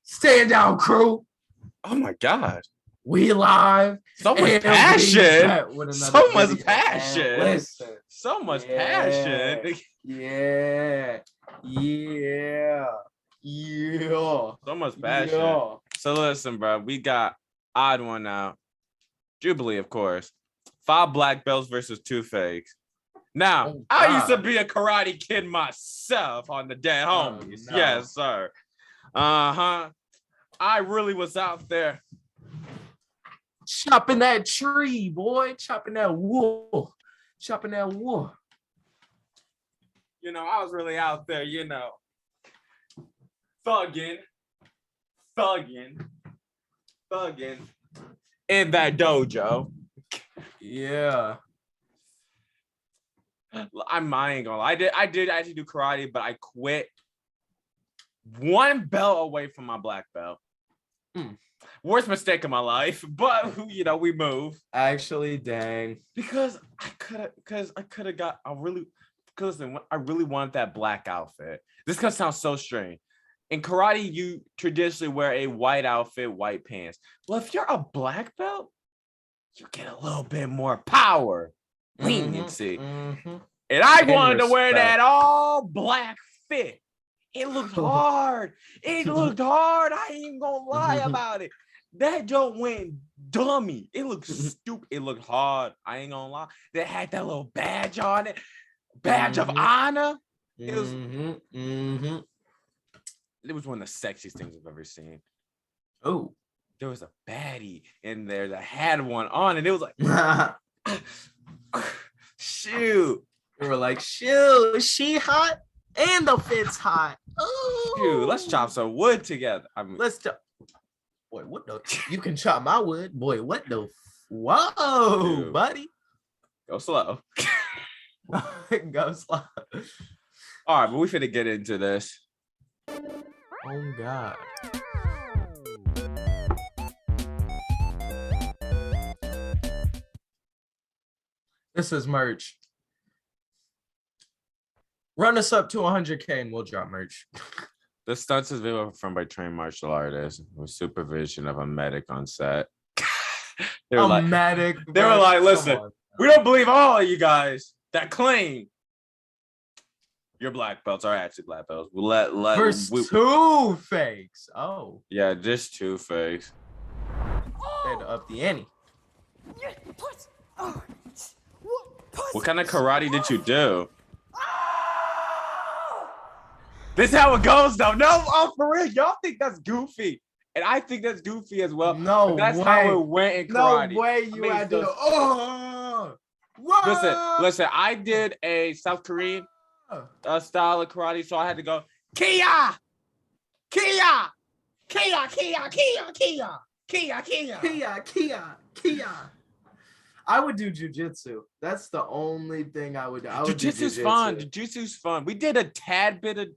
Stand down, crew. Oh my God. We live. So much passion. So much video. passion. Listen. So much passion. Yeah. So much passion. Yeah. So listen, bro. We got odd one out. Jubilee, of course. 5 black belts versus 2 fakes. Now, I used to be a karate kid myself on the dead homies. No. Yes, sir. I really was out there chopping that tree, boy. Chopping that wool. You know, I was really out there, you know, thugging in that dojo. Yeah. I ain't gonna lie. I did actually do karate, but I quit 1 belt away from my black belt. Worst mistake of my life, but you know, we move. Actually, dang. Because I could have got listen, I really wanted that black outfit. This gonna sound so strange. In karate, you traditionally wear a white outfit, white pants. Well, if you're a black belt, you get a little bit more power, leniency. And I wanted to wear that all black fit. It looked hard. I ain't even gonna lie about it. That joke went dummy. It looked stupid. It looked hard. I ain't gonna lie. They had that little badge on it. Badge of honor. It was it was one of the sexiest things I've ever seen. Oh. There was a baddie in there that had one on, and it was like, shoot. We were like, shoot, she hot and the fit's hot. Ooh. Shoot, let's chop some wood together. Let's chop. Boy, what the? You can chop my wood. Boy, what the? Whoa, dude. Buddy. Go slow. Go slow. All right, but we finna get into this. Oh, God. This is merch. Run us up to 100K and we'll drop merch. The stunts is video from by trained martial artists with supervision of a medic on set. They were medic. They were like, listen, we don't believe all of you guys that claim your black belts are actually black belts. We'll let First 2 fakes. Oh. Yeah, just 2 fakes. They had to up the ante. What kind of karate did you do? This is how it goes, though. No, for real. Y'all think that's goofy. And I think that's goofy as well. No, that's how it went in karate. No way you had to. Listen, I did a South Korean style of karate, so I had to go, Kia! Kia! Kia! Kia! Kia! Kia! Kia! Kia! Kia! Kia! Kia! I would do jujitsu. That's the only thing I would do. Jujitsu's fun. Jujitsu's fun. We did a tad bit of.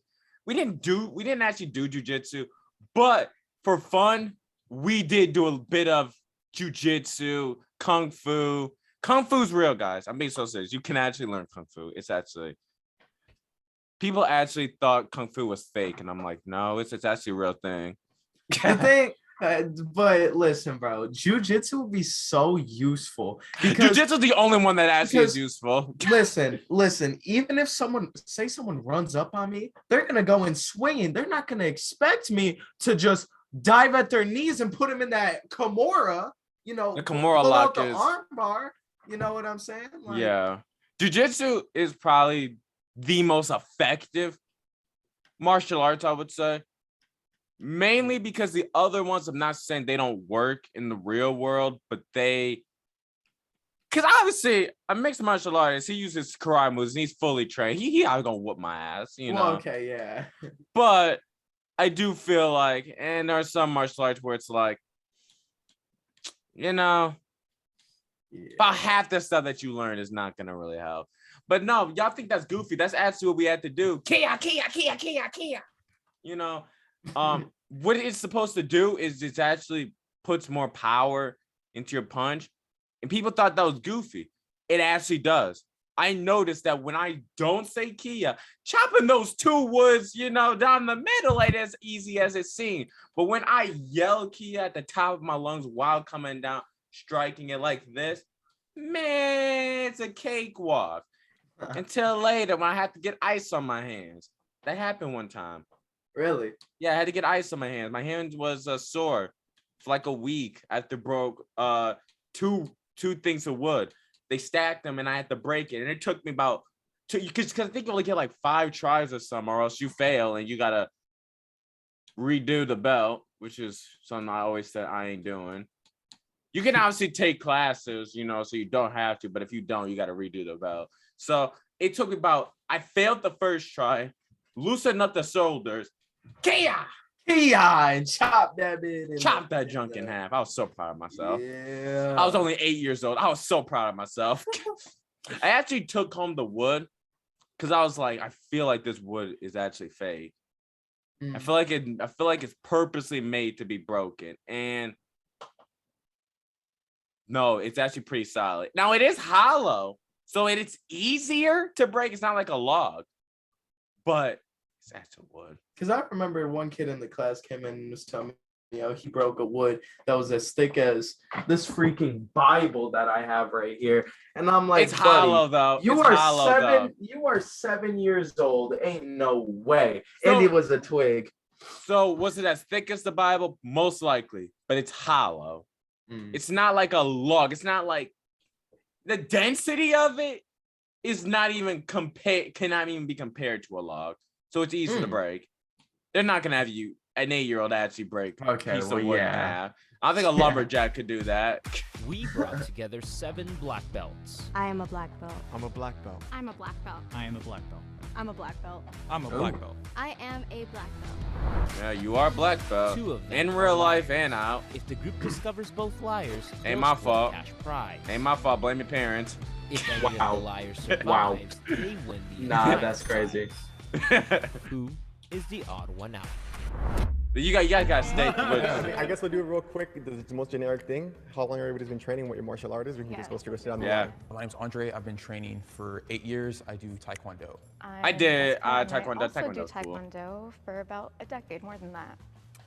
We didn't actually do jujitsu, but for fun, we did do a bit of jujitsu, kung fu. Kung fu's real, guys. I'm being so serious. You can actually learn kung fu. It's actually. People actually thought kung fu was fake, and I'm like, no, it's actually a real thing. The thing. But listen, bro, jujitsu would be so useful because jujitsu is the only one that actually is useful. listen, even if someone runs up on me, they're gonna go in swinging. They're not gonna expect me to just dive at their knees and put them in that Kimura, you know, the Kimura lock is arm bar. You know what I'm saying? Like, yeah, jujitsu is probably the most effective martial arts, I would say. Mainly because the other ones, I'm not saying they don't work in the real world, but because obviously a mixed martial artist, he uses karate moves and he's fully trained. He out gonna whoop my ass, you know. Well, okay, yeah. But I do feel like, and there are some martial arts where it's like, you know, about half the stuff that you learn is not gonna really help. But no, y'all think that's goofy. That's actually what we had to do. Kia, kia, kia, kia, kia. You know. What it's supposed to do is it actually puts more power into your punch, and people thought that was goofy. It actually does. I noticed that when I don't say Kia, chopping those two woods, down the middle ain't as easy as it seemed. But when I yell Kia at the top of my lungs while coming down, striking it like this, man, it's a cakewalk. Until later when I had to get ice on my hands. That happened one time. Really? Yeah, I had to get ice on my hands. My hand was sore for like a week after broke two things of wood. They stacked them and I had to break it. And it took me about because I think you only get like 5 tries or something, or else you fail and you gotta redo the belt, which is something I always said I ain't doing. You can obviously take classes, so you don't have to, but if you don't, you gotta redo the belt. So it took me I failed the first try, loosened up the shoulders, Kia, and chop that bit. Chop that junk in half. I was so proud of myself. Yeah. I was only 8 years old. I was so proud of myself. I actually took home the wood because I was like, I feel like this wood is actually fake. I feel like it's purposely made to be broken. And no, it's actually pretty solid. Now it is hollow, so it's easier to break. It's not like a log, but it's actual wood. Because I remember one kid in the class came in and was telling me, he broke a wood that was as thick as this freaking Bible that I have right here. And I'm like, it's hollow though. You are 7 years old. Ain't no way. So, and it was a twig. So was it as thick as the Bible? Most likely, but it's hollow. It's not like a log. It's not like the density of it is not even cannot even be compared to a log. So it's easy to break. They're not gonna have an 8-year-old actually break a piece of wood in half. I don't think a lumberjack could do that. We brought together 7 black belts. I am a black belt. I'm a black belt. I'm a black belt. I am a black belt. I'm a black belt. I'm a black belt. I am a black belt. Yeah, you are black belt. 2 of them in real life and out. If the group discovers both liars, ain't my fault. Cash prize. Ain't my fault. Blame your parents. If any of the liars survives, they win the that's crazy. Who is the odd one out? You guys gotta stay. I guess we'll do it real quick. The most generic thing. How long everybody's been training? What your martial art is? We can just go straight down the line. My name's Andre. I've been training for 8 years. I do Taekwondo. I did Taekwondo. I also do Taekwondo's cool. Taekwondo for about a decade, more than that.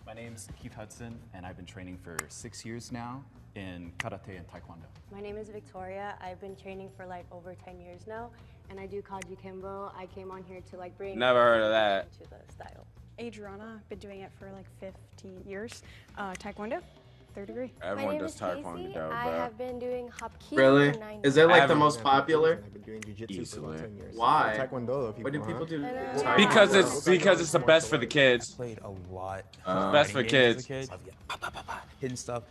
My name's Keith Hudson, and I've been training for 6 years now in Karate and Taekwondo. My name is Victoria. I've been training for like over 10 years now, and I do Kaji Kimbo. I came on here to like bring Never heard of that. to the style. Adriana, been doing it for like 15 years. Taekwondo, 3rd degree. Everyone does Taekwondo, bro. I have been doing Hapki Really? for 9 Is years. it like the most popular? I've been doing jiu-jitsu for about 10 years. Why? Taekwondo, though, What do people do? Because it's the best for the I kids. played a lot. Best for kids. Hitting stuff.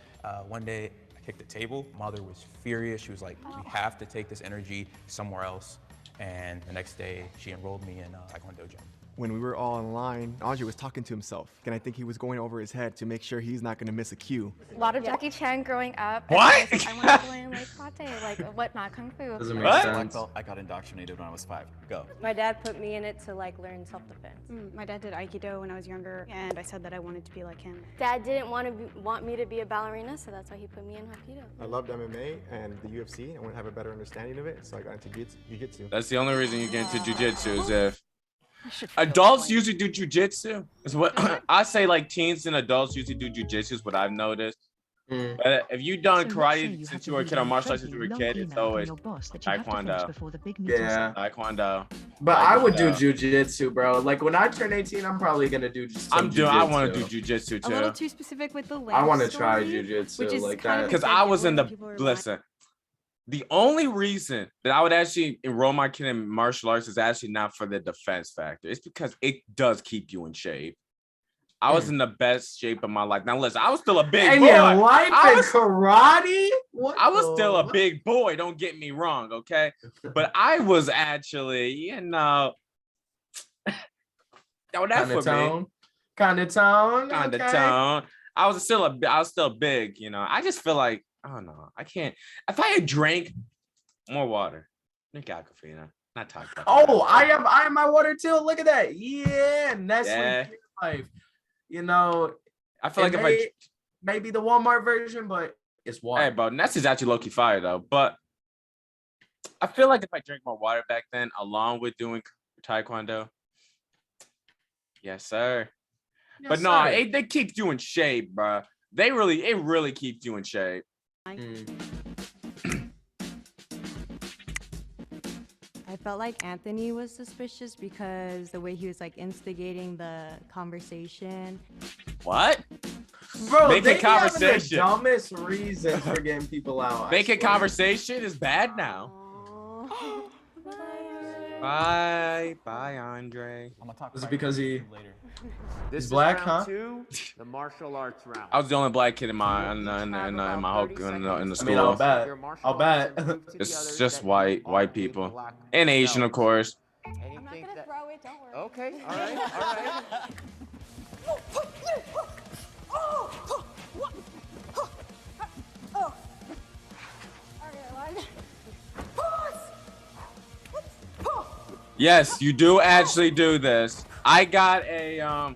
One day I kicked the table. Mother was furious. She was like, "We have to take this energy somewhere else." And the next day she enrolled me in Taekwondo gym. When we were all online, Andre was talking to himself, and I think he was going over his head to make sure he's not going to miss a cue. A lot of Jackie Chan growing up. What? And I was like, I want to learn like karate, like what, not kung fu. Doesn't make What? Black sense. belt, I got indoctrinated when I was 5. Go. My dad put me in it to like learn self-defense. My dad did Aikido when I was younger, and I said that I wanted to be like him. Dad didn't want me to be a ballerina, so that's why he put me in Hapkido. I loved MMA and the UFC. I want to have a better understanding of it, so I got into jiu-jitsu. That's the only reason you get into jujitsu is if adults usually do jujitsu. Is what I say. Like teens and adults usually do jujitsu is what I've noticed. But if you done karate since you were a kid or martial arts since you were a kid, it's always Taekwondo. Yeah. Taekwondo. But I would do jujitsu, bro. Like when I turn 18, I'm probably gonna do just I want to do jujitsu A little too. too specific with the leg. I want to try story, jujitsu which is like kind that. of Because I was in the the only reason that I would actually enroll my kid in martial arts is actually not for the defense factor. It's because it does keep you in shape. I was in the best shape of my life. Now listen, I was still a big And boy. your life in karate? What I was still a the- big boy. Don't get me wrong, okay? But I was actually, yo, that's for me. Kind of tone. Kind of okay. tone. I was still big, I just feel like, I don't know. I can't. If I had drank more water, drink Aquafina, not talk about. Oh, I have my water too. Look at that. Yeah, Nestle life. I feel like if I maybe the Walmart version, but it's water. Hey, bro, Ness is actually low-key fire though. But I feel like if I drank more water back then, along with doing taekwondo, yes, sir. Yes, But no, sir. they keep you in shape, bro. It really keeps you in shape. I felt like Anthony was suspicious because the way he was like instigating the conversation. What? Bro, Making they be having the conversation. dumbest reasons for getting people out. I Making swear. conversation is bad now. Aw. Bye, Andre. I'm gonna talk Was it about because it he- later. He's black, huh? The martial arts round. I was the only black kid in my in the school. I'll bet. I'll bet. It's just white people and Asian, of course. I'm not gonna throw it. Don't worry. Okay, all right, all right. Yes, you do actually do this. I got a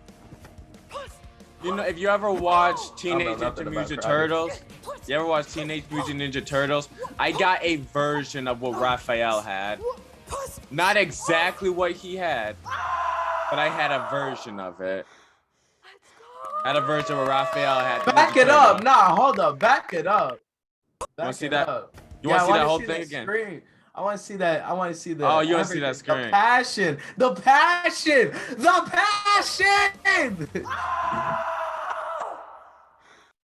you know, if you ever watch Teenage nothing Mutant about Ninja karate. Turtles, you ever watch Teenage Mutant Ninja Turtles? I got a version of what Raphael had. Not exactly what he had, but I had a version of it. I had a version of what Raphael had. Back it up. Nah, hold up. Back it up. Wanna Back see it that? up. You want to I see that wanna who see thing that again? screen. I want to see that. I want to see that. Oh, you want to see that screen? The passion. The passion. The passion.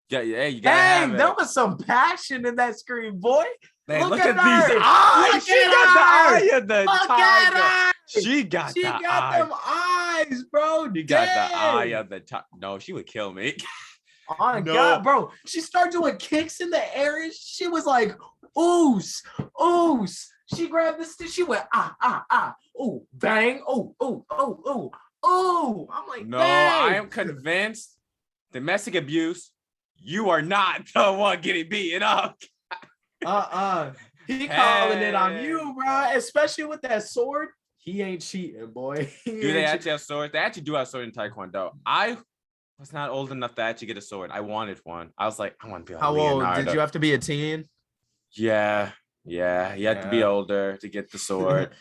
Yeah, you gotta have Dang, it. there was some passion in that screen, boy. Hey, look at at these her. eyes. Look She at got the her. eye of the Look tiger. at her. She got She the got eye. them eyes, bro. She got the eye Dang. of the tiger. No, she would kill me. Oh my No. God, bro. She started doing kicks in the air. She was like, oos, oos. She grabbed the stick. She went, ooh, bang, ooh. I'm like, No, dang. I am convinced domestic abuse, you are not the one getting beaten up. He calling it on Hey. you, bro. Especially with that sword. He ain't cheating, boy. Do they actually have swords? They actually do have swords in Taekwondo. I was not old enough to actually get a sword. I wanted one. I was like, I want to be like How old? Leonardo. Did you have to be a teen? Yeah. You had to be Yeah. older to get the sword.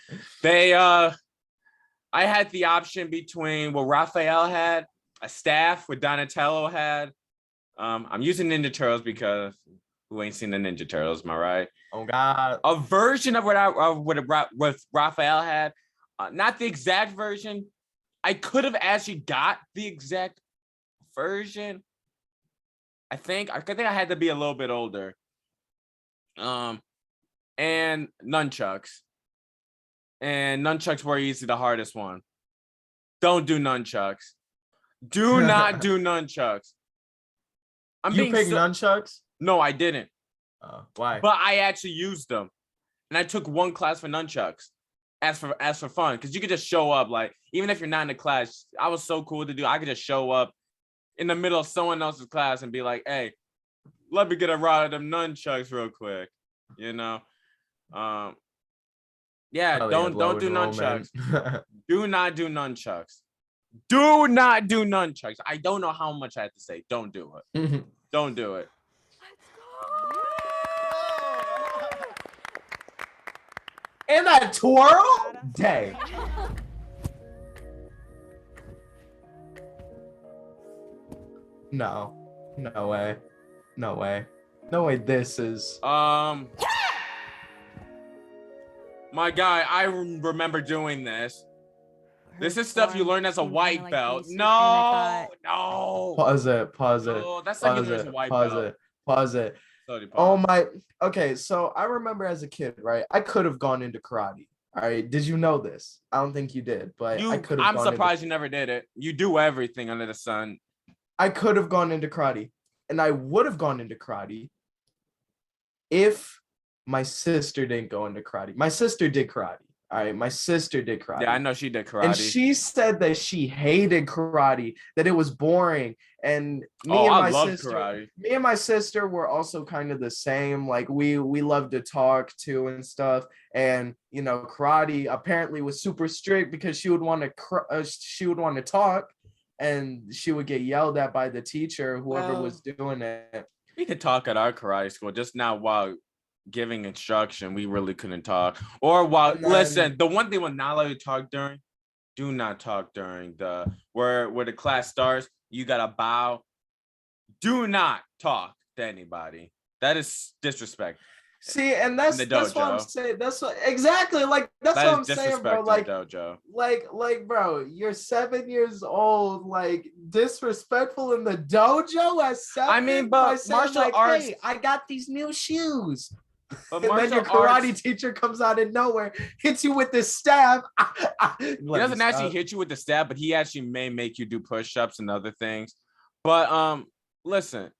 I had the option between what Raphael had, a staff, what Donatello had. I'm using Ninja Turtles because who ain't seen the Ninja Turtles, am I right? Oh God. A version of what Raphael had, not the exact version. I could have actually got the exact version. I think I had to be a little bit older. And nunchucks. And nunchucks were easily the hardest one. Don't do nunchucks. Do not do nunchucks. You picked nunchucks? No, I didn't. Why? But I actually used them. And I took one class for nunchucks as for fun. Because you could just show up, like, even if you're not in the class, I was so cool to do. I could just show up in the middle of someone else's class and be like, hey, let me get a ride of them nunchucks real quick. You know? Yeah, don't do nunchucks. Do not do nunchucks. Do not do nunchucks. I don't know how much I have to say. Don't do it. Don't do it. And that twirl? Dang. No. No way. No way. No way this is. My guy, I remember doing this. This is stuff you learn as a white belt. No. Pause it. No, that's like you learn as a white belt. Pause it. Sorry, Oh pause. my. Okay, so I remember as a kid, right? I could have gone into karate. All right. Did you know this? I don't think you did, but I could have. I'm surprised you never did it. You do everything under the sun. I could have gone into karate, and I would have gone into karate if my sister didn't go into karate. My sister did karate. All right, my sister did karate. Yeah, I know she did karate. And she said that she hated karate, that it was boring. And I love karate. Me and my sister were also kind of the same. Like we love to talk too and stuff. And you know, karate apparently was super strict because she would want to talk, and she would get yelled at by the teacher, whoever was doing it. We could talk at our karate school, just not while giving instruction, we really couldn't talk. Or while And then- listen, the one thing we're not allowed to talk during, do not talk during the where the class starts. You gotta bow. Do not talk to anybody. That is disrespect. See, and that's the what I'm dojo. saying. That's what exactly like that's That what is I'm saying, bro. disrespect in the dojo. Like, bro, you're 7 years old, like disrespectful in the dojo at 7. I mean, by but saying, martial like, arts. hey, I got these new shoes. But And then your martial karate arts, teacher comes out of nowhere, hits you with this stab. he doesn't actually hit you with the stab, but he actually may make you do push-ups and other things. But listen,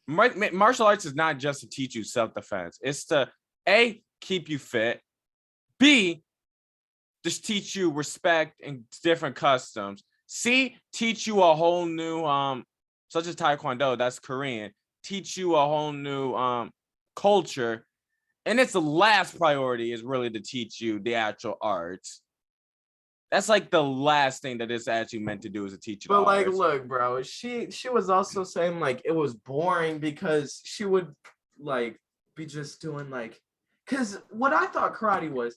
martial arts is not just to teach you self-defense. It's to A, keep you fit. B, just teach you respect and different customs. C, teach you a whole new such as Taekwondo, that's Korean, teach you a whole new culture. And its the last priority is really to teach you the actual arts. That's like the last thing that it's actually meant to do is to teach you. But the like, arts. look, bro, she was also saying like it was boring because she would like be just doing like, because what I thought karate was,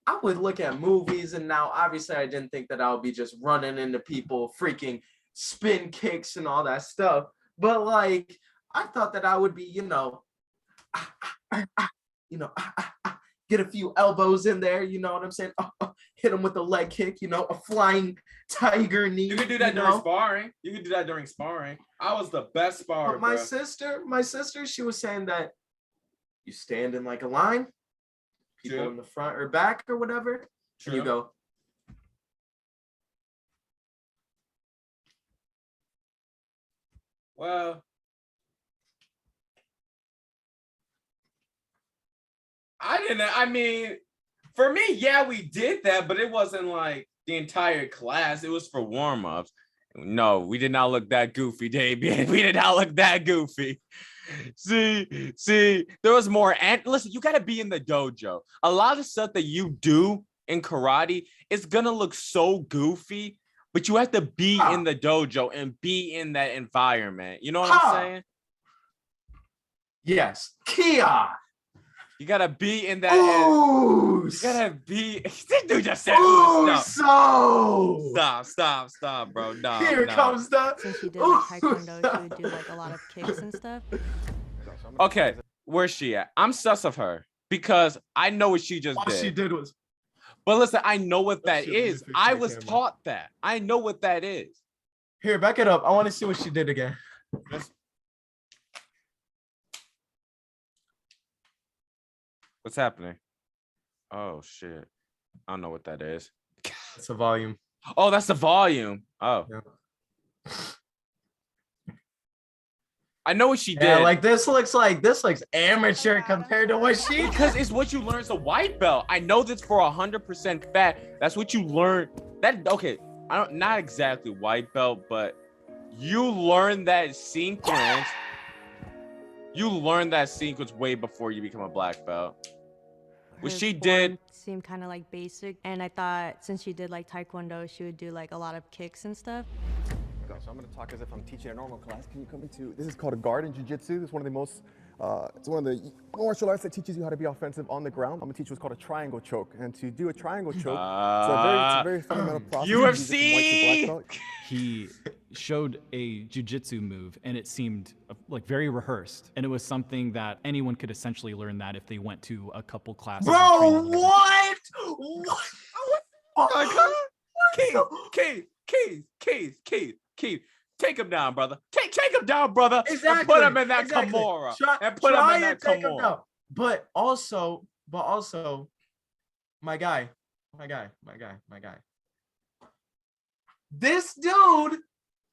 I would look at movies and now obviously I didn't think that I would be just running into people, freaking spin kicks and all that stuff. But like, I thought that I would be, get a few elbows in there, you know what I'm saying? Hit him with a leg kick, a flying tiger knee. You could do that during sparring. You could do that during sparring. I was the best sparrer. But my sister, she was saying that you stand in like a line, people True. in the front or back or whatever, and you go. Well, I mean, for me, yeah, we did that, but it wasn't like the entire class. It was for warm-ups. No, we did not look that goofy, Damien. We did not look that goofy. See, there was more. And listen, you got to be in the dojo. A lot of stuff that you do in karate is going to look so goofy, but you have to be in the dojo and be in that environment. You know what I'm saying? Yes. Kia. You gotta be in that. Ooh, you gotta be. This dude just said, ooh, "Ooh, so stop, bro." No, here comes the. Since she did like taekwondo, she would do like a lot of kicks and stuff. Okay, where's she at? I'm sus of her because I know what she just All did. she did was. But listen, I know what that shit is. really I fixed was that camera. taught that. I know what that is. Here, back it up. I want to see what she did again. What's happening? Oh shit! I don't know what that is. It's a volume. Oh, that's the volume. Oh. Yeah. I know what she did. Yeah, like this looks amateur compared to what she. Because it's what you learn as a white belt. I know this for 100% fact. That's what you learn. Okay, not exactly white belt, but you learn that sequence. You learn that sequence way before you become a black belt. What Her she form did seemed kind of like basic, and I thought since she did like taekwondo, she would do like a lot of kicks and stuff. So I'm going to talk as if I'm teaching a normal class. Can you come into, this is called a guard in jiu-jitsu. This is one of the most, it's one of the martial arts that teaches you how to be offensive on the ground. I'm going to teach what's called a triangle choke. And to do a triangle choke, it's a very fundamental process. UFC! He showed a jiu-jitsu move and it seemed like very rehearsed. And it was something that anyone could essentially learn that if they went to a couple classes. Bro, what? Keith, take him down, brother. Take him down, brother. Exactly. And put him in that Kimura. And put him in that Kimura. But also, my guy. This dude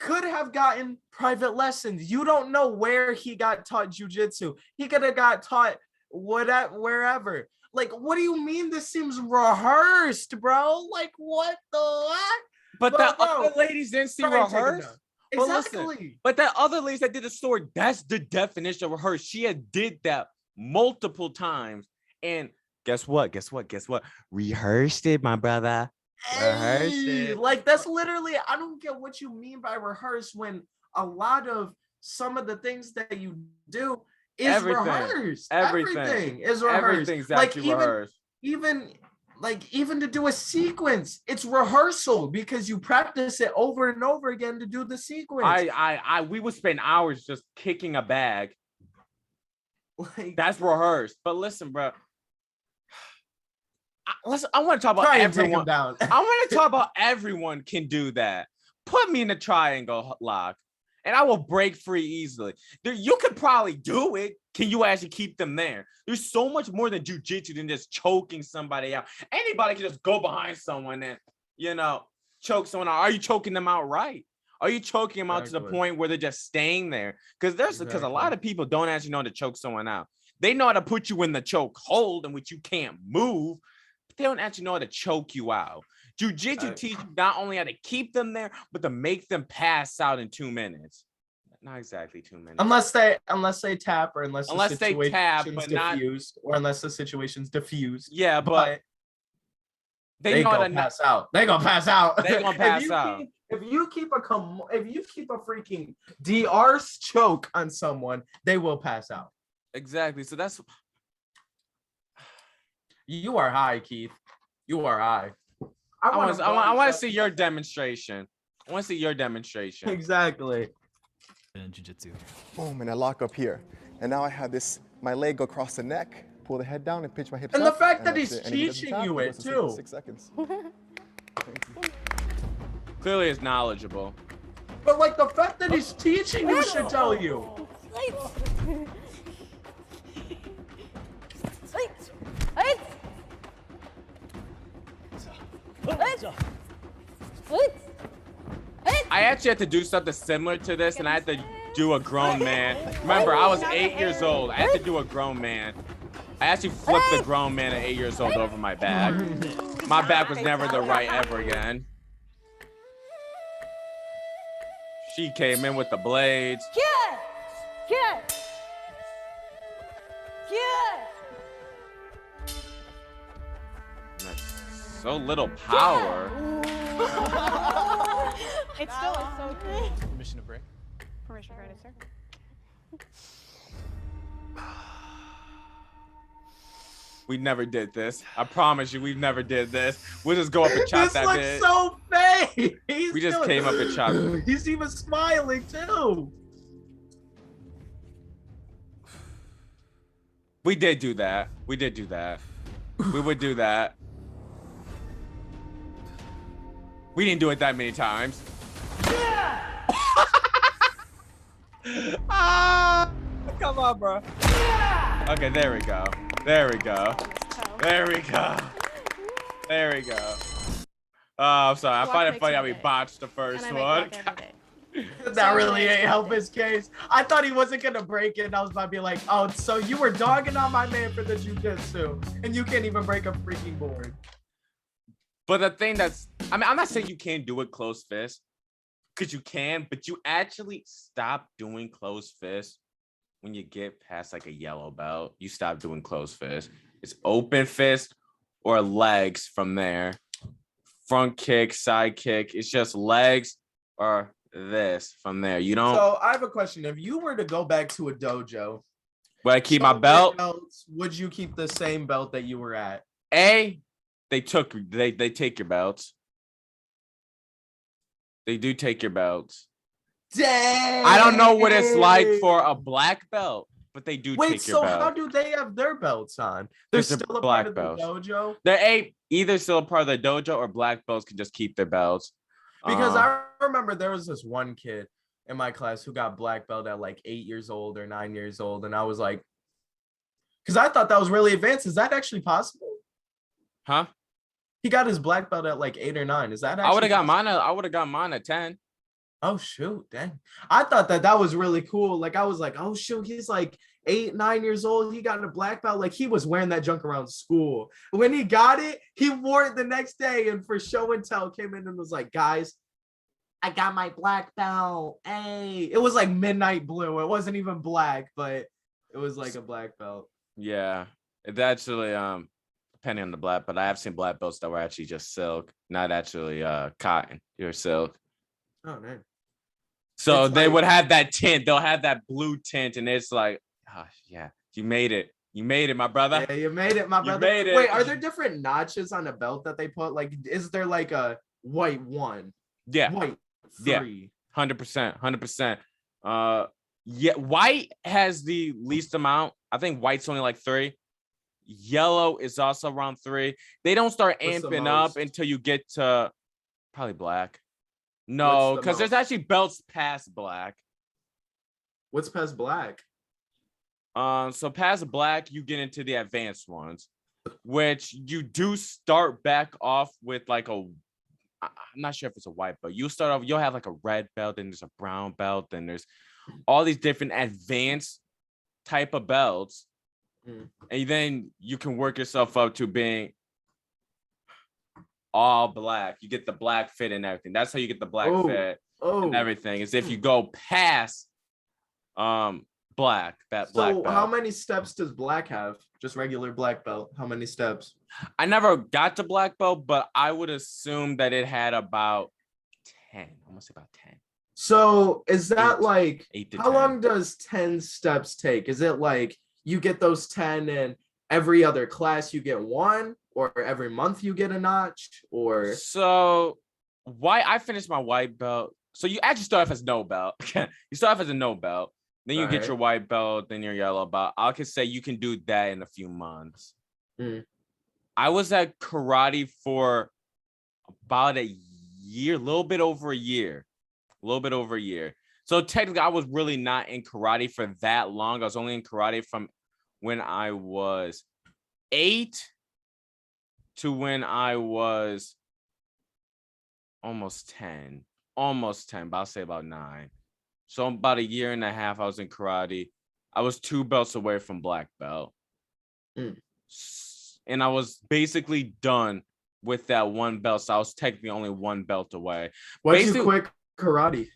could have gotten private lessons. You don't know where he got taught jujitsu. He could have got taught wherever. Like, what do you mean this seems rehearsed, bro? Like, what the what? But the other ladies didn't see rehearsed. Exactly. But that other ladies that did the story, that's the definition of rehearsed. She had did that multiple times. And guess what? Rehearsed it, my brother. Rehearsed it. Like, that's literally, I don't get what you mean by rehearse when a lot of some of the things that you do, is Everything. rehearsed. Everything. Everything is rehearsed. Everything's Like actually rehearsed. even to do a sequence, it's rehearsal because you practice it over and over again to do the sequence. We would spend hours just kicking a bag. Like, That's rehearsed. But listen, bro. I want to talk about try and take everyone. him down. I want to talk about everyone can do that. Put me in a triangle lock, and I will break free easily. You could probably do it. Can you actually keep them there? There's so much more than jujitsu than just choking somebody out. Anybody can just go behind someone and, choke someone out. Are you choking them out right? Are you choking them out to the point where they're just staying there? Because a lot of people don't actually know how to choke someone out. They know how to put you in the choke hold in which you can't move, but they don't actually know how to choke you out. Jiu-jitsu teaches you not only how to keep them there, but to make them pass out in 2 minutes. Not exactly 2 minutes. Unless they tap, or unless the they tap, but diffused, or unless the situation's diffused. Yeah, but they gonna pass out. They gonna pass out. They gonna pass out. If you keep a freaking DR choke on someone, they will pass out. Exactly. So that's. You are high, Keith. You are high. I want to see your demonstration. I want to see your demonstration. Exactly. In jiu-jitsu. Boom, and I lock up here. And now I have my leg go across the neck, pull the head down and pinch my hips and up. The fact that that's he's it. And if he doesn't teaching tap, you he it goes to sleep for too. 6 seconds. Clearly is knowledgeable. But like the fact that he's teaching you should tell you. I actually had to do something similar to this, and I had to do a grown man. Remember, I was 8 years old. I had to do a grown man. I actually flipped the grown man at 8 years old over my back. My back was never the right ever again. She came in with the blades. That's so little power. It still is so cool. Permission to break? Permission granted, sir. We never did this. I promise you, we never did this. We'll just go up and chop This that looks bit. so fake. We just came up and chopped. He's even smiling too. We did do that. We did do that. We would do that. We didn't do it that many times. Come on, bro. Okay, there we go. There we go. There we go. There we go. Oh, I'm sorry. I find it funny how we botched the first one. That really ain't help his case. I thought he wasn't gonna break it, and I was about to be like, oh, so you were dogging on my man for the jiu-jitsu, and you can't even break a freaking board. But the thing I'm not saying you can't do it closed fist, because you can, but you actually stop doing closed fist when you get past like a yellow belt. You stop doing closed fist. It's open fist or legs from there. Front kick, side kick. It's just legs or this from there. You don't. So I have a question. If you were to go back to a dojo, would I keep my belt? Would you keep the same belt that you were at? They take your belts. They do take your belts. Dang. I don't know what it's like for a black belt, but they do Wait, take your belt. so how do they have their belts on? They're still a part of the dojo? They're either still a part of the dojo or black belts can just keep their belts. Because I remember there was this one kid in my class who got black belt at like 8 years old or 9 years old. And I was like, because I thought that was really advanced. Is that actually possible? Huh? He got his black belt at like 8 or 9. Is that actually I would have got mine at 10. Oh shoot, dang. I thought that was really cool. Like I was like, oh shoot, he's like 8, 9 years old. He got a black belt. Like he was wearing that junk around school. When he got it, he wore it the next day, and for show and tell came in and was like, guys, I got my black belt. Hey, it was like midnight blue. It wasn't even black, but it was like a black belt. Yeah, it's actually depending on the black, but I have seen black belts that were actually just silk, not actually cotton. You're silk. Oh man. So It's they like, would have that tint. They'll have that blue tint, and it's like, yeah, you made it. You made it, my brother. Yeah, you made it, my You brother. made it. Wait, are there different notches on a belt that they put? Like, is there like a white 1, Yeah, white 3? 100%, 100%. Yeah, white has the least amount. I think white's only like 3. Yellow is also around 3. They don't start What's the amping up most? until you get to probably black. No, What's the because there's most? actually belts past black. What's past black? So past black, you get into the advanced ones, which you do start back off with like a, I'm not sure if it's a white belt. You'll start off, you'll have like a red belt, then there's a brown belt, then there's all these different advanced type of belts. And then you can work yourself up to being all black. You get the black fit and everything. That's how you get the black fit and everything. Is if you go past black. So how many steps does black have? Just regular black belt. How many steps? I never got to black belt, but I would assume that it had about 10. I'm gonna say about 10. So is that like 8 to how 10. long does 10 steps take? Is it like you get those 10 and every other class you get 1, or every month you get a notch, or so why I finished my white belt. So you actually start off as no belt. You start off as a no belt. Then you get your white belt, then your yellow belt. I could say you can do that in a few months. I was at karate for about a year, a little bit over a year. So technically, I was really not in karate for that long. I was only in karate from when I was 8 to when I was almost 10, but I'll say about 9. So about a year and a half, I was in karate. I was 2 belts away from black belt. And I was basically done with that 1 belt. So I was technically only 1 belt away. Why'd you quit karate?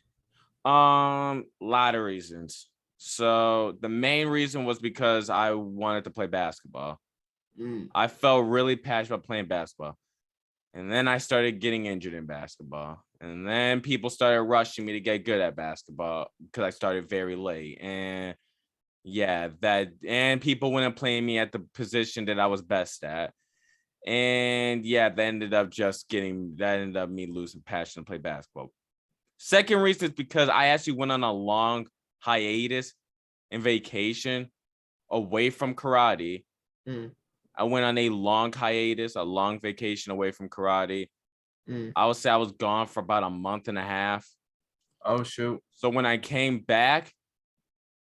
Lot of reasons. So the main reason was because I wanted to play basketball. I felt really passionate about playing basketball. And then I started getting injured in basketball. And then people started rushing me to get good at basketball because I started very late. And yeah, and people wouldn't play me at the position that I was best at. And yeah, that ended up me losing passion to play basketball. Second reason is because I actually went on a long hiatus and vacation away from karate. I went on a long hiatus, a long vacation away from karate. I would say I was gone for about a month and a half. Oh, shoot. So when I came back,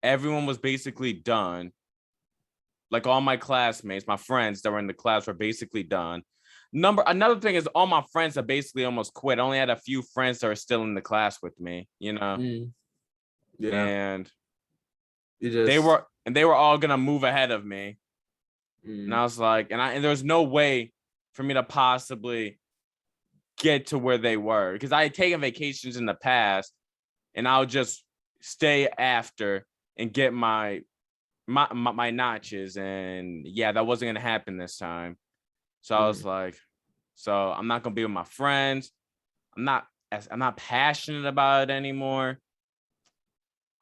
everyone was basically done. Like all my classmates, my friends that were in the class were basically done. Another thing is all my friends have basically almost quit. I only had a few friends that are still in the class with me, you know? Yeah. And they were all gonna move ahead of me. And I was like, and there was no way for me to possibly get to where they were because I had taken vacations in the past and I would just stay after and get my notches. And yeah, that wasn't going to happen this time. So I was like, so I'm not going to be with my friends. I'm not passionate about it anymore.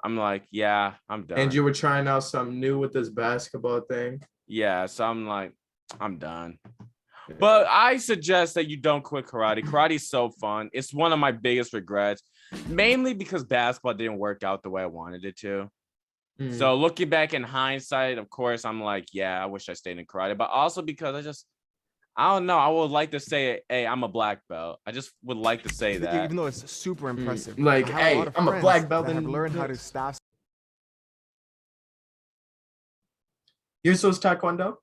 I'm like, yeah, I'm done. And you were trying out something new with this basketball thing. Yeah. So I'm like, I'm done. But I suggest that you don't quit karate. Karate is so fun. It's one of my biggest regrets, mainly because basketball didn't work out the way I wanted it to. So looking back in hindsight, of course, I'm like, yeah, I wish I stayed in karate. But also because I don't know. I would like to say, hey, I'm a black belt. I just would like to say that. Even though it's super impressive. Like, hey, I'm a black belt and and have learned how to staff. Yours was Taekwondo?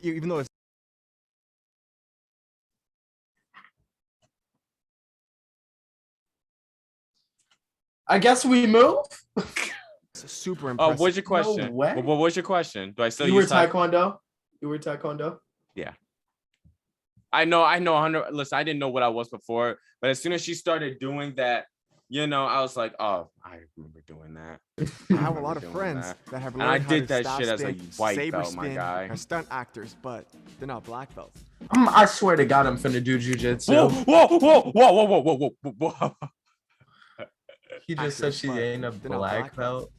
Even though it's I guess we move. super impressive. What's your question? No way. What was your question? Do I still You were use Taekwondo? You were Taekwondo? Yeah. I know 100. Listen, I didn't know what I was before, but as soon as she started doing that, you know, I was like, oh, I remember doing that. I have a lot of friends that have learned I how did to that staff shit as a stick, white saber belt, my spin, guy. are stunt actors, but they're not black belts. I swear to God, I'm finna do jujitsu. Whoa. He just said she ain't a They're not black belt.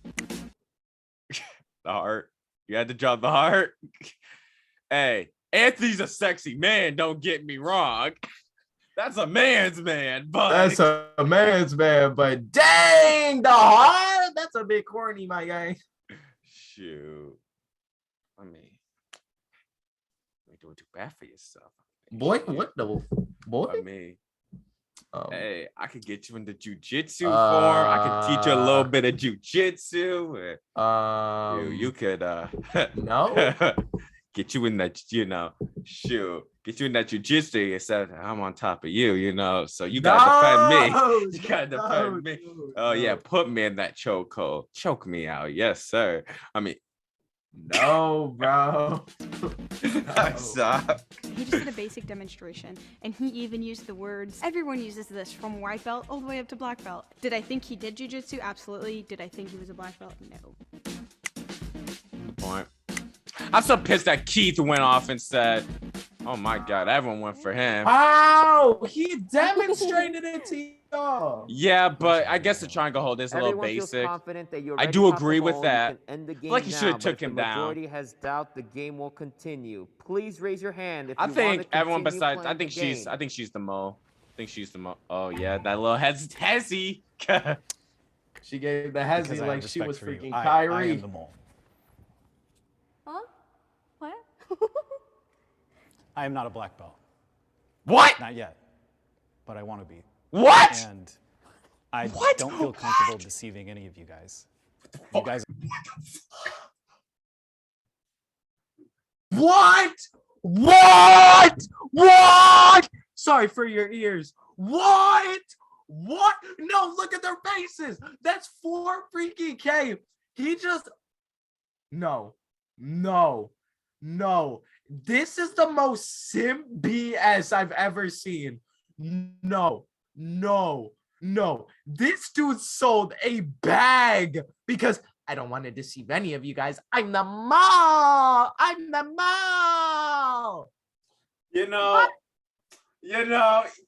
The heart. You had to drop the heart. Hey, Anthony's a sexy man. Don't get me wrong. That's a man's man, but That's a man's man, but dang, the heart. That's a bit corny, my guy. shoot. I mean, you're doing too bad for yourself. Boy, what the boy? I mean, hey, I could get you into jujitsu form. I could teach you a little bit of jujitsu. You could no. Get you in that, shoot. Get you in that jujitsu instead of I'm on top of you, so you gotta defend me. You gotta defend me. Oh yeah, put me in that chokehold. Choke me out. Yes, sir. I mean, no, bro. Stop. He just did a basic demonstration, and he even used the words, everyone uses this from white belt all the way up to black belt. Did I think he did jujitsu? Absolutely. Did I think he was a black belt? No. Good point. I'm so pissed that Keith went off and said, oh my God, everyone went for him. Wow, he demonstrated it to y'all. Yeah, but I guess the triangle hold is a little Everyone feels basic. confident that you're I ready do to pop agree the with ball. that. You can end the game Like you should have now, took but if him the down. majority has doubt, the game will continue. Please raise your hand if I you want think to everyone continue besides, playing the game. I think she's the mo. Oh yeah, that little hezzy. She gave the hezzy Because I like have she was respect for you. freaking I Kyrie. am the mole. Huh? What? I am not a black belt. What? Not yet. But I want to be. What? And I What? don't feel comfortable deceiving any of you guys. You guys What? What? What? Sorry for your ears. What? What? No, look at their faces. That's 4 freaking K. He just no. This is the most simp BS I've ever seen. No. This dude sold a bag because I don't want to deceive any of you guys. I'm the mall.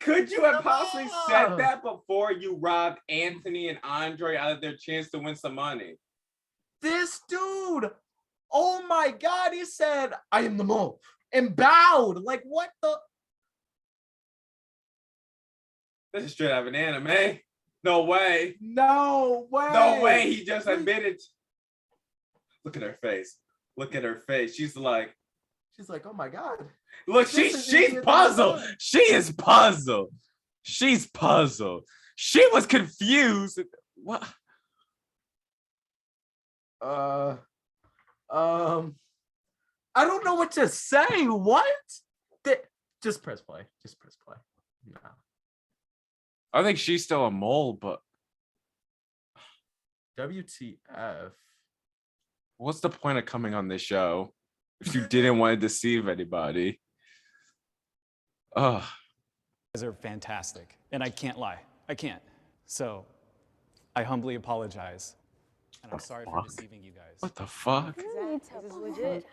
Could you have possibly said that before you robbed Anthony and Andre out of their chance to win some money? This dude, oh my God, he said, I am the mole and bowed. Like, what the? This is straight out of an anime. No way. No way. No way. He just admitted. Look at her face. She's like, oh my God. Look, she's puzzled. She is puzzled. She's puzzled. She was confused. What? I don't know what to say. What? Just press play. No. I think she's still a mole, but WTF? what's the point of coming on this show if you didn't want to deceive anybody? Oh, guys are fantastic. And I can't lie. I can't. So I humbly apologize. And I'm sorry for deceiving you guys. what the fuck? Is this legit?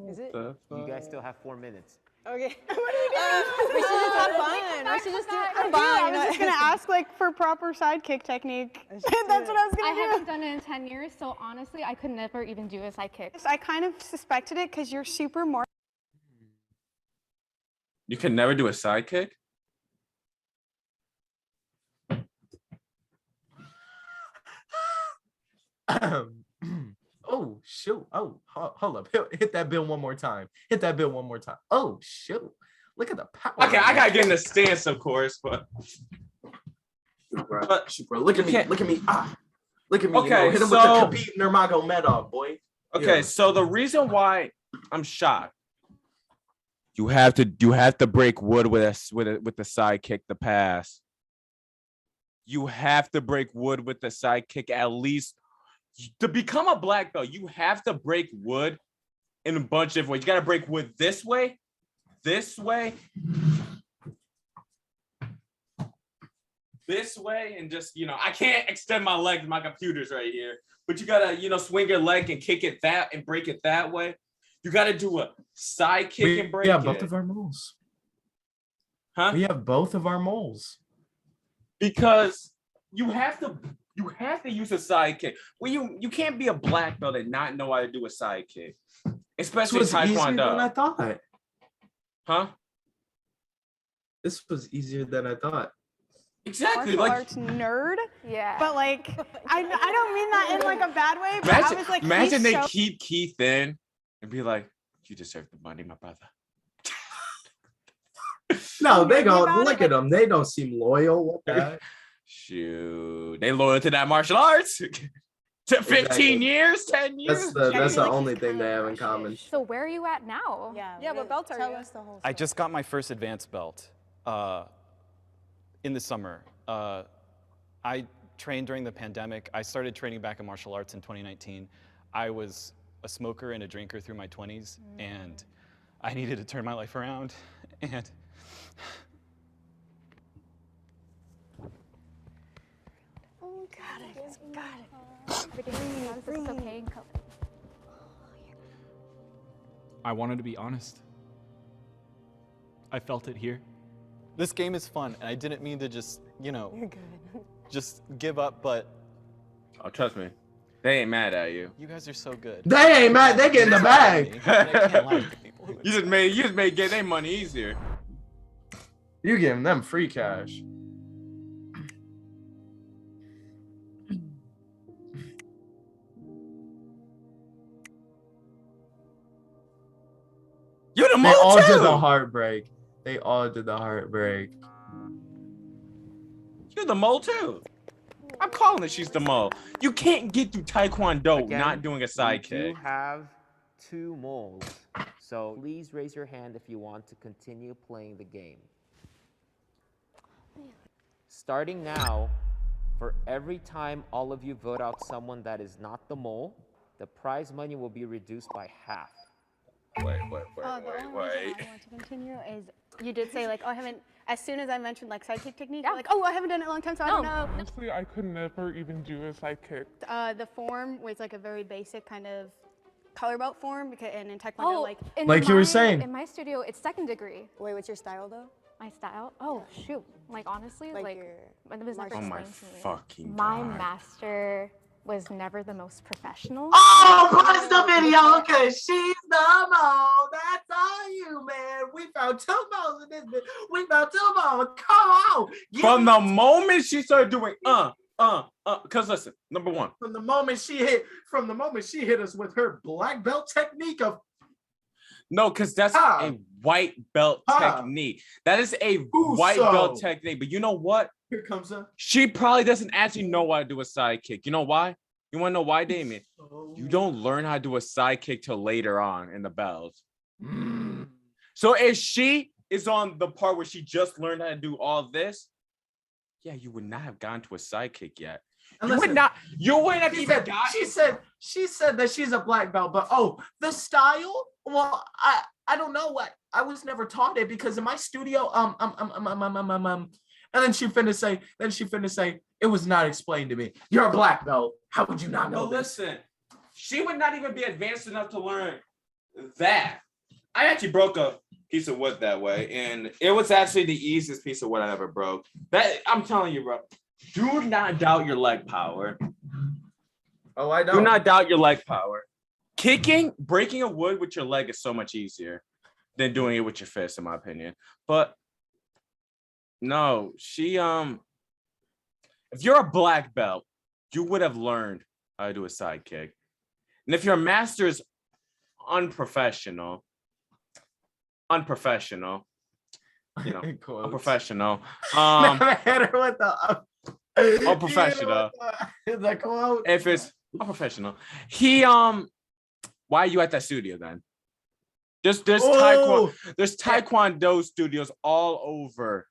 Is it? You guys still have 4 minutes. Okay. What are you doing? We should just have fun. We should just do it for fun. I was just gonna ask for proper sidekick technique. That's what I was gonna do. I haven't done it in 10 years, so honestly, I could never even do a sidekick. I kind of suspected it because you're super more. You can never do a sidekick? Oh shoot. Oh, hold up. Hit that bill one more time. Oh shoot. Look at the power. Okay, I gotta get in the stance, of course, but shoot, bro. Look at me. Look at me. Look at me. Okay, hit him so- with the Khabib Nurmagomedov, boy. okay, Yeah. so the reason why I'm shocked, you have to break wood with the sidekick to pass. You have to break wood with the sidekick at least to become a black belt. You have to break wood in a bunch of ways. You got to break wood this way, this way, and just I can't extend my legs. My computer's right here, but you gotta swing your leg and kick it that and break it that way. You gotta do a side kick and break it. Both of our moles. Huh? We have both of our moles. Because you have to use a sidekick. Well, you can't be a black belt and not know how to do a sidekick, especially This was easier than I Taekwondo. thought. Huh? This was easier than I thought. Exactly. Martial Like, arts nerd. Yeah. But like, I don't mean that in like a bad way. But imagine, I was like, imagine he's they so keep Keith in and be like, "You deserve the money, my brother." No, they nerdy go about look it, at them. They don't seem loyal. What the- Shoot, they loyal to that martial arts. To 15 Exactly. years, 10 years. That's I the feel like only he's thing kinda they have in common. Russish. So where are you at now? Yeah, what belt are Tell you? us the whole I story. just got my first advanced belt in the summer. I trained during the pandemic. I started training back in martial arts in 2019. I was a smoker and a drinker through my 20s, and I needed to turn my life around. And Oh, got it. Got it. Everything's okay and cool. I wanted to be honest. I felt it here. this game is fun, and I didn't mean to just, you know, You're good. just give up, but Oh, trust me, they ain't mad at you. you guys are so good. They ain't mad. They get in the bag. I can't lie to people who You just made get their money easier. You giving them free cash. You're the They mole all too. did the heartbreak. They all did the heartbreak. You're the mole too. I'm calling it. She's the mole. You can't get through Taekwondo Again, not doing a we do sidekick. have 2 moles, so please raise your hand if you want to continue playing the game. Starting now, for every time all of you vote out someone that is not the mole, the prize money will be reduced by half. Wait. The only reason I want to continue is you did say like, oh, I haven't. As soon as I mentioned like sidekick technique, like, oh, I haven't done it in a long time, so I don't know. Honestly, I could never even do a sidekick. The form was like a very basic kind of color belt form, because and in Taekwondo, like in Like you were my- saying. In my studio, it's second degree. Wait, what's your style though? My style? Oh, shoot. Like, honestly, Like your, your when it was never Oh my explained to me. fucking My god. master was never the most professional. Oh, post the video because she's the mole. That's all you, man. We found 2 moles in this bitch. We found 2 moles. Come on. From the moment she started doing because listen, number one, From the moment she hit us with her black belt technique of no, because that's Ah. a white belt Ah. technique. That is a Who white so? belt technique. But you know what? here comes a She probably doesn't actually know how to do a sidekick. You know why? You want to know why, Damien? You don't learn how to do a sidekick till later on in the belt. So if she is on the part where she just learned how to do all this, yeah, you would not have gone to a sidekick yet. And You would listen, not. You wouldn't have She even said, got. she said that she's a black belt, but the style. Well, I don't know what I was never taught it because in my studio and then she finna say it was not explained to me. You're a black belt. How would you not know But this? listen, she would not even be advanced enough to learn that. I actually broke a piece of wood that way, and it was actually the easiest piece of wood I ever broke. That I'm telling you, bro. Do not doubt your leg power. Oh, I Do don't. not doubt your leg power. Breaking a wood with your leg is so much easier than doing it with your fist, in my opinion. But no, she if you're a black belt, you would have learned how to do a sidekick. And if your master's unprofessional, you know, unprofessional. Never hit her with the Unprofessional. The quote. If it's unprofessional, why are you at that studio then? There's Taekwondo studios all over.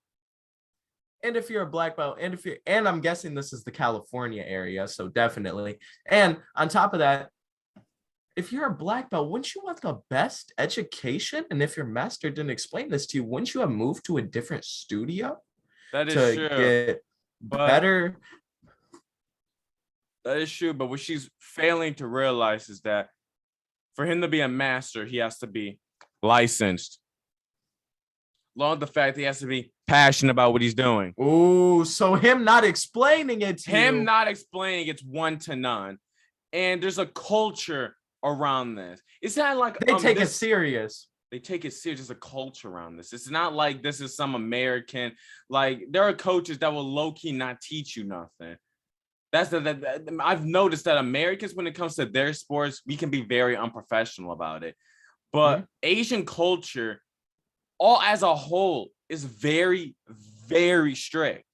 And if you're a black belt, and I'm guessing this is the California area, so definitely. And on top of that, if you're a black belt, wouldn't you want the best education? And if your master didn't explain this to you, wouldn't you have moved to a different studio That is to true. get But better? that is true. But what she's failing to realize is that for him to be a master, he has to be licensed. Along with the fact he has to be passionate about what he's doing. Ooh, so him not explaining it to Him you. not explaining it's 1 to none. And there's a culture around this. It's not like They take it serious. They take it serious. There's a culture around this. It's not like this is some American. Like, there are coaches that will low-key not teach you nothing. I've noticed that Americans, when it comes to their sports, we can be very unprofessional about it. But Asian culture, all as a whole, is very, very strict.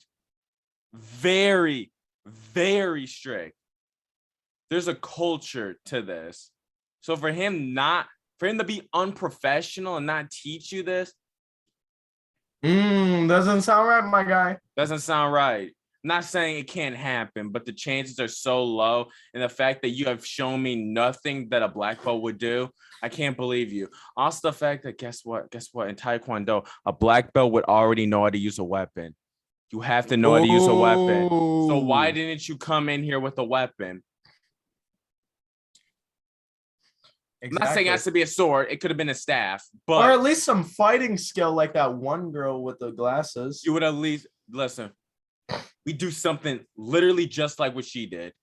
Very, very strict. There's a culture to this. So for him to be unprofessional and not teach you this, doesn't sound right, my guy. Doesn't sound right. I'm not saying it can't happen, but the chances are so low. And the fact that you have shown me nothing that a black belt would do, I can't believe you. Also, the fact that guess what? In Taekwondo, a black belt would already know how to use a weapon. You have to know how to use a weapon. So why didn't you come in here with a weapon? Exactly. I'm not saying it has to be a sword. It could have been a staff, but or at least some fighting skill, like that one girl with the glasses. You would at least listen. We do something literally just like what she did,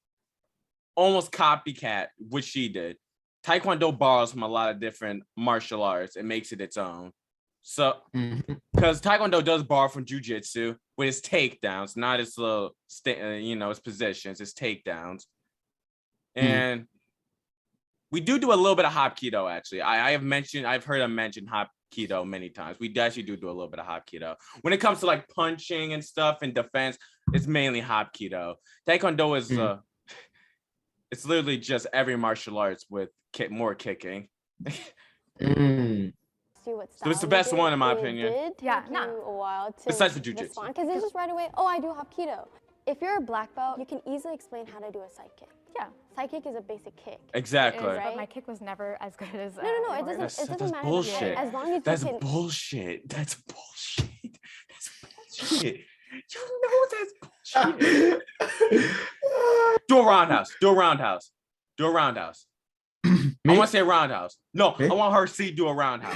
almost copycat what she did. Taekwondo borrows from a lot of different martial arts and makes it its own. So, because Taekwondo does borrow from jujitsu with its takedowns, not its little, its positions, its takedowns, and we do a little bit of Hapkido. Actually, I've heard him mention Hapkido many times. We actually do a little bit of Hapkido when it comes to like punching and stuff and defense. It's mainly Hapkido. Taekwondo is it's literally just every martial arts with more kicking. So it's the best one in my opinion. Yeah, no. A while to besides the jujitsu, because it's just right away. Oh, I do Hapkido. If you're a black belt, you can easily explain how to do a side kick. Yeah, side kick is a basic kick. Exactly. Right? But my kick was never as good as. No. It doesn't matter. Bullshit. As long as that's you can. Bullshit. That's bullshit. That's bullshit. You know that's bullshit. Do a roundhouse. Do a roundhouse. Do a roundhouse. I want to say a roundhouse. No, I want her to see do a roundhouse.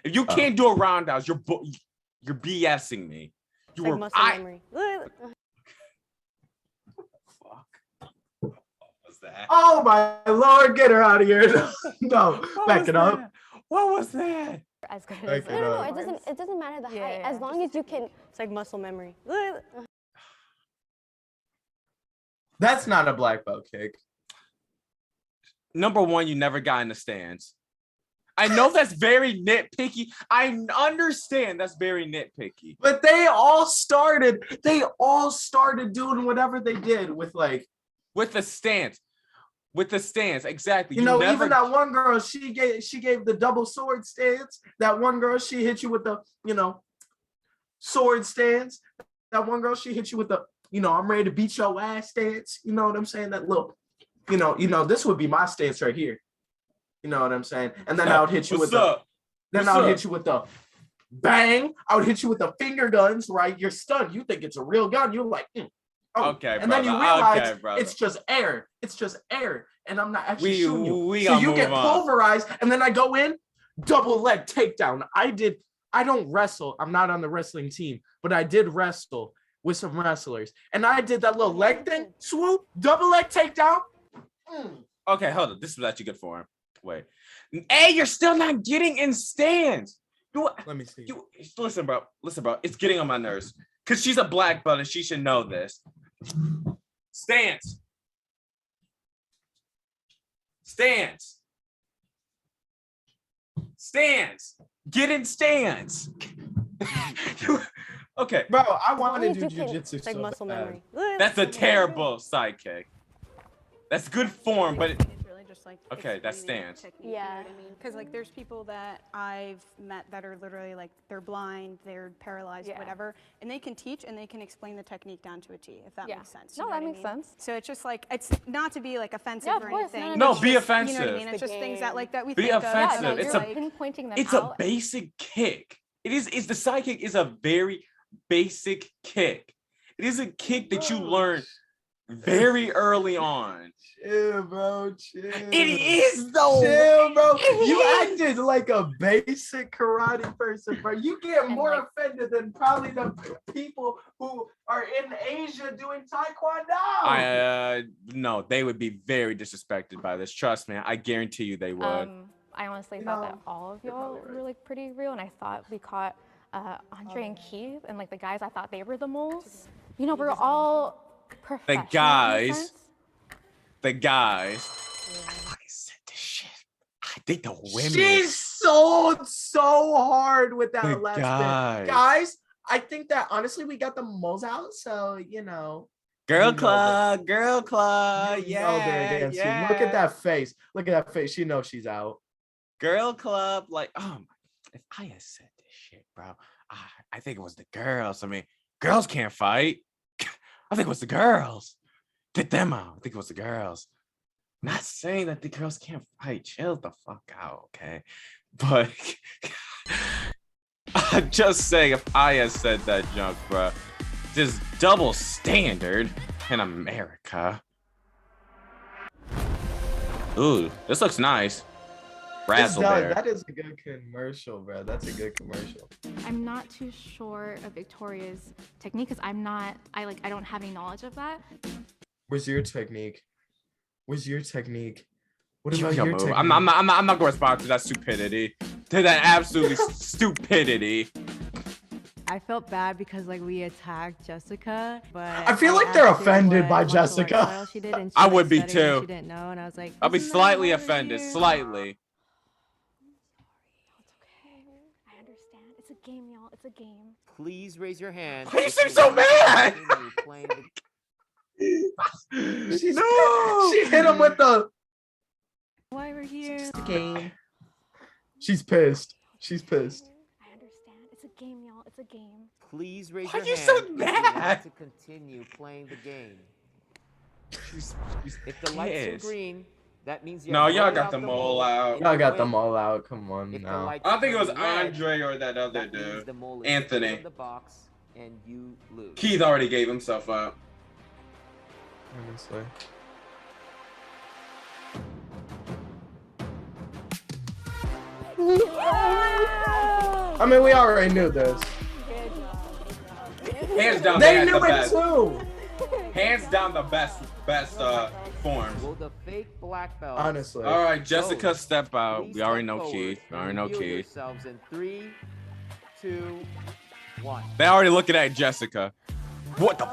If you can't do a roundhouse, you're BSing me. You were muscle memory. That? Oh my lord, get her out of here. No, back it up. What was that? As good as no, it doesn't matter the height. As long as you can, it's like muscle memory. That's not a black belt kick. Number one, you never got in the stands. I know that's very nitpicky. I understand that's very nitpicky. But they all started doing whatever they did with the stance. With the stance, exactly. You know, even that one girl, she gave the double sword stance. That one girl, she hit you with the, sword stance. That one girl, she hit you with the, I'm ready to beat your ass stance. You know what I'm saying? That little, this would be my stance right here. You know what I'm saying? And then I would hit you with the bang. I would hit you with the finger guns, right? You're stunned. You think it's a real gun. You're like, Oh. Okay, and then you realize it's just air. It's just air, and I'm not actually shooting you. So you get pulverized, and then I go in, double leg takedown. I don't wrestle. I'm not on the wrestling team, but I did wrestle with some wrestlers, and I did that little leg thing, swoop, double leg takedown. Okay, hold on. This was actually good for him. Wait, hey, you're still not getting in stands. Let me see. Listen, bro. It's getting on my nerves because she's a black belt and she should know this. Stance. Get in stance. Okay, bro. I want to do jiu-jitsu. It's like muscle memory. That's a terrible sidekick. That's good form, but it's really just like okay, that stance. Technique, you know what I mean? Because like there's people that I've met that are literally like they're blind, they're paralyzed, whatever, and they can teach and they can explain the technique down to a T, if that makes sense. No, that makes sense. So it's just like it's not to be like offensive or anything. No, be offensive. You know what I mean? It's just things that like that we be think offensive. of. It's pinpointing them it's a basic kick. It's the sidekick is a very basic kick. It is a kick that you learn very early on. Chill, bro. Chill. It is though. Chill, bro. You acted like a basic karate person, bro. You get more offended than probably the people who are in Asia doing taekwondo. No, they would be very disrespected by this. Trust me, I guarantee you they would. I honestly thought that all of y'all were like pretty real, and I thought we caught Andre and Keith, and like the guys, I thought they were the moles. You know, we're all professional. The guys. I fucking said this shit. I think the women. She's sold so hard with that last guys. bit. Guys, I think that honestly we got the moles out, so you know. Girl club. You know they're against you. Look at that face. Look at that face. She knows she's out. Girl club, like, if I had said this shit, bro, I think it was the girls. I mean, girls can't fight. I think it was the girls. Get them out. I think it was the girls. Not saying that the girls can't fight. Chill the fuck out, okay? But I'm just saying, if I had said that junk, bro, this double standard in America. Ooh, this looks nice. Razzleberry. That is a good commercial, bro. That's a good commercial. I'm not too sure of Victoria's technique because I don't have any knowledge of that. Where's your technique? What Yo, about your your move. technique? I'm not gonna respond to that stupidity. To that absolutely stupidity. I felt bad because like we attacked Jessica, but I feel like they're offended by Jessica. She did, and she I would be said it and too. She didn't know, and I was like, I'll be "Isn't that slightly why we're offended. here?" Slightly. I understand. It's a game, y'all. It's a game. Please raise your hand. Why you seem so mad? She hit him with the Why we're here? game. She's pissed. She's pissed. I understand. It's a game, y'all. It's a game. Please raise Why your you hand so if you want mad? to continue playing the game. She's If the lights are pissed. green, that means you No, have y'all voted got out the the mole mole. out. Y'all got them all out. Come on If the now. lights I think it was turn red, Andre or that other that means dude. the mole is Anthony. still in the box and you lose. Keith already gave himself up. Honestly. I mean, we already knew this. Hands down, They had knew the it best. too. Hands down, the best forms. Will the fake black belt Honestly. All right, Jessica, step out. please We already step know forward Keith. We already and know reveal Keith. yourselves in 3, 2, 1. They already looking at Jessica. What the?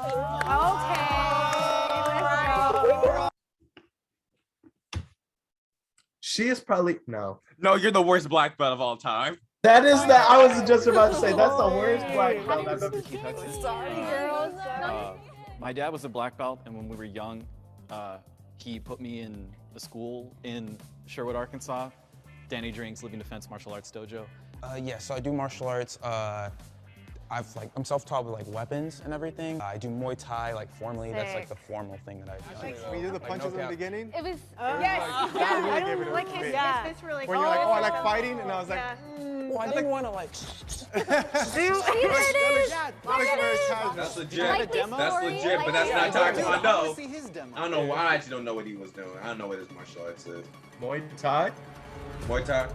She is probably no. No, you're the worst black belt of all time. That is that. I was just about to say that's the worst black belt I've ever seen. My dad was a black belt, and when we were young, he put me in a school in Sherwood, Arkansas, Danny Drinks Living Defense Martial Arts Dojo. Yeah, so I do martial arts. I'm self-taught with like weapons and everything. I do Muay Thai like formally. That's like the formal thing that I've done. When you do the punches in the beginning, It was. yes, that really gave it a Like his bit. fists were like. When you're like, oh, I like fighting, and I was like, Well, I didn't want to like. That's legit. That's legit, but that's not Taekwondo. See his demo. I don't know why. I actually don't know what he was doing. I don't know what his martial arts is. Muay Thai. Muay Thai.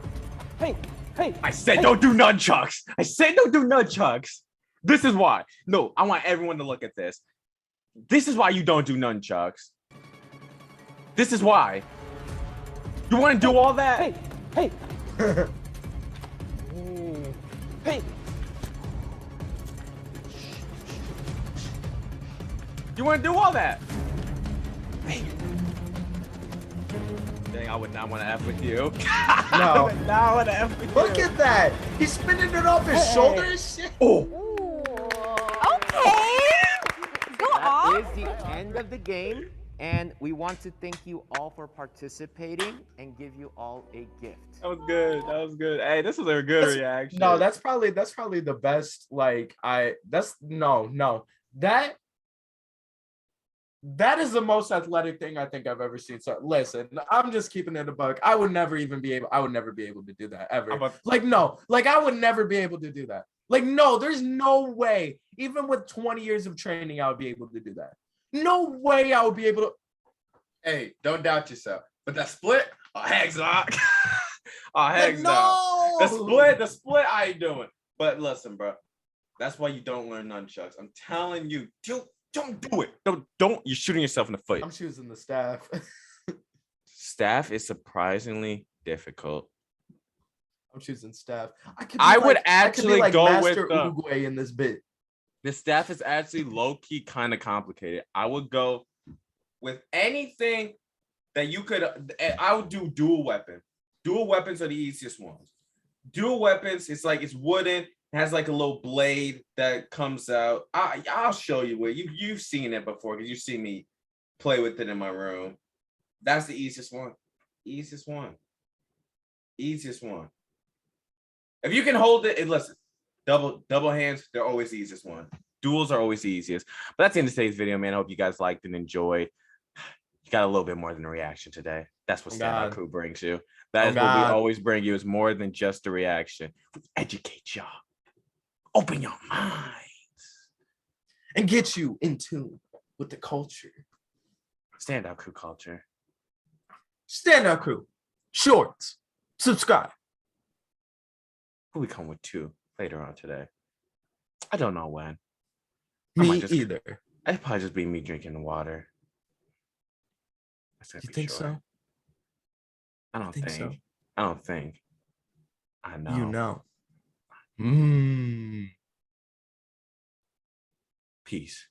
Hey, I said don't do nunchucks. I said don't do nunchucks. This is why. No, I want everyone to look at this. This is why you don't do nunchucks. This is why. You want to do all that? hey, You want to do all that? Dang, I would not want to F with you. No. I want to F with Look you. at that. He's spinning it off his shoulder and shit. Oh. That is the end of the game, and we want to thank you all for participating and give you all a gift. That was good. That was good. Hey, this was a good reaction. No, that's probably the best. Like that is the most athletic thing I think I've ever seen. So listen, I'm just keeping it a buck. I would never be able to do that ever. I would never be able to do that. Like, no, there's no way. Even with 20 years of training, I would be able to do that. No way I would be able to. Hey, don't doubt yourself. But that split, oh heck, Zoc. Oh But heck, no. The split, I ain't doing. But listen, bro, that's why you don't learn nunchucks. I'm telling you, don't do it. Don't. You're shooting yourself in the foot. I'm choosing the staff. Staff is surprisingly difficult. I'm choosing staff. I would actually like go Master with the Uruguay in this bit. The staff is actually low key kind of complicated. I would go with anything that you could. I would do dual weapon. Dual weapons are the easiest ones. Dual weapons, it's like it's wooden. It has like a little blade that comes out. I'll show you where you've seen it before because you've seen me play with it in my room. That's the easiest one. Easiest one. Easiest one. If you can hold it, and listen, double hands, they're always the easiest one. Duels are always the easiest. But that's the end of today's video, man. I hope you guys liked and enjoyed. You got a little bit more than a reaction today. That's what Standout Crew brings you. That is what we always bring you, is more than just a reaction. We educate y'all. Open your minds. And get you in tune with the culture. Standout Crew culture. Standout Crew. Shorts. Subscribe. We come with 2 later on today. I don't know when. Me either. It'd probably just be me drinking water. You think so? I don't think so. I don't think. I know. You know. Peace.